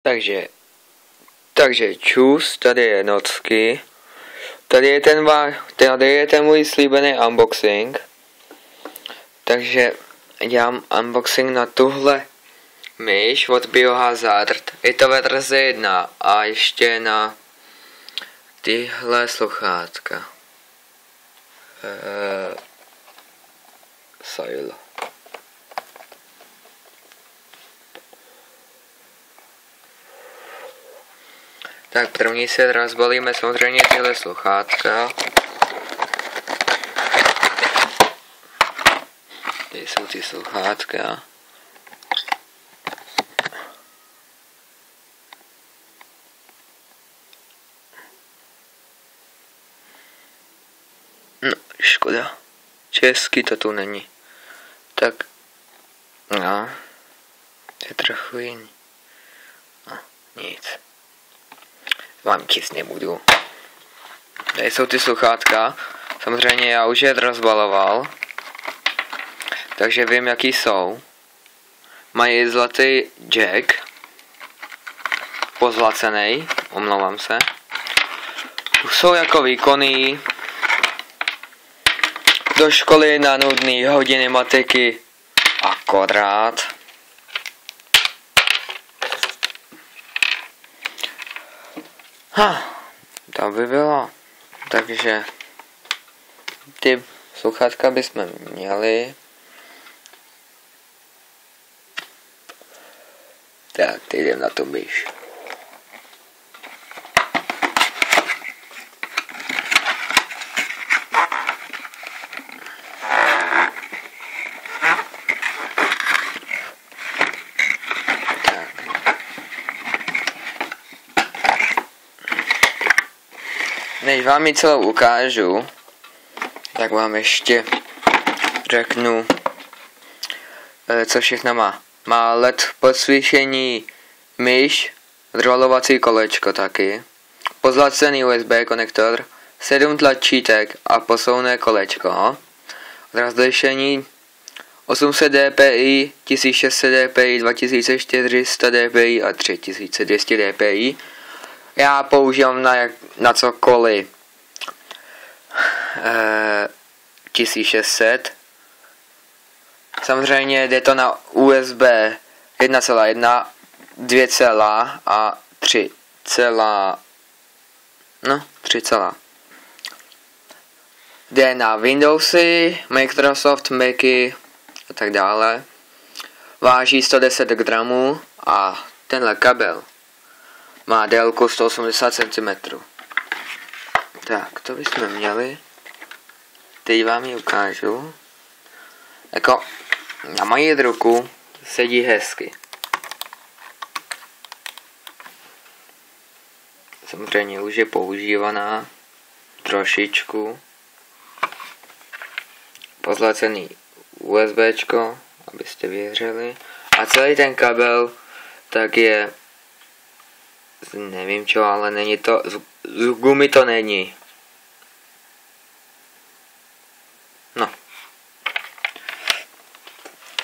Takže čus, tady je Nocky. Tady je ten můj slíbený unboxing. Takže dělám unboxing na tuhle myš od Biohazard. Je to verze 1 a ještě na tyhle sluchátka. Soil. Tak první se rozbalíme samozřejmě tyhle sluchátka. Tady jsou ty sluchátka. No, škoda. Česky to tu není. Tak, no, je trochu jiný. No, nic. Vám číst nebudu. Tady jsou ty sluchátka. Samozřejmě já už je rozbaloval. Takže vím, jaký jsou. Mají zlatý jack. Pozlacený. Omlouvám se. Jsou jako výkonný. Do školy na nudný hodiny matiky. Akorát. To by bylo. Takže ty sluchátka bychom měli. Tak, teď jdem na to myš. Než vám ji celou ukážu, tak vám ještě řeknu, co všechno má. Má LED podsvíšení myš, odvalovací kolečko taky, pozlacený USB konektor, 7 tlačítek a posuvné kolečko, rozlišení 800 dpi, 1600 dpi, 2400 dpi a 3200 dpi. Já používám na cokoliv 1600. Samozřejmě jde to na USB 1.1, 2, a 3, no 3. Jde na Windowsy, Microsoft, Macy a tak dále. Váží 110 gramů a tenhle kabel má délku 180 cm. Tak, to bychom měli. Teď vám ji ukážu. Jako na moji ruku sedí hezky. Samozřejmě už je používaná. Trošičku. Pozlacený USBčko, abyste věřili. A celý ten kabel tak je, nevím čo, ale není to, z gumy to není. No.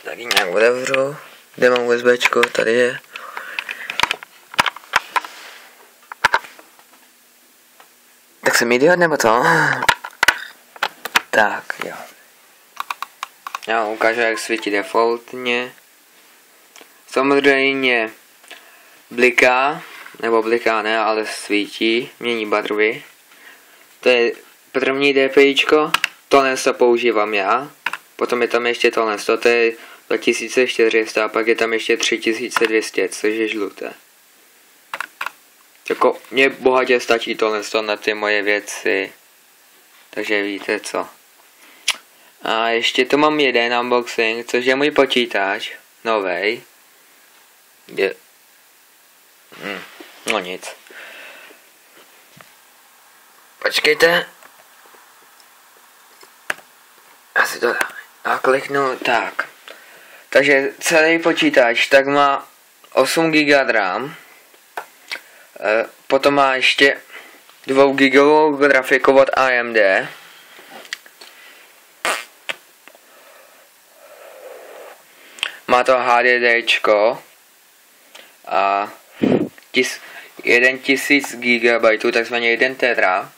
Tak ji nějak otevřu. Kde mám USBčko? Tady je. Tak jsem idiot nebo co? Tak, jo. Já vám ukážu, jak svítí defaultně. Samozřejmě bliká, nebo bliká ne, ale svítí, mění barvy. To je první DPIčko, tohle to používám já. Potom je tam ještě tohle, to je 2400 a pak je tam ještě 3200, což je žluté. Jako mně bohatě stačí tohle na ty moje věci. Takže víte co. A ještě tu mám jeden unboxing, což je můj počítač, novej. No nic. Počkejte. Asi to kliknu tak. Takže celý počítač tak má 8 GB RAM. Potom má ještě 2 GB grafiku od AMD. Má to HDDčko a 1000 GB, takzvaně 1 tera.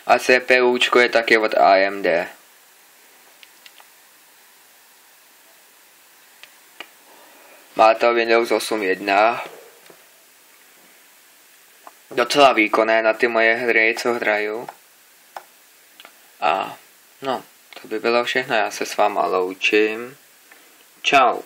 A CPUčko je taky od AMD. Má to Windows 8.1. Docela výkonné na ty moje hry, co hraju. A no, to by bylo všechno, já se s váma loučím. Čau.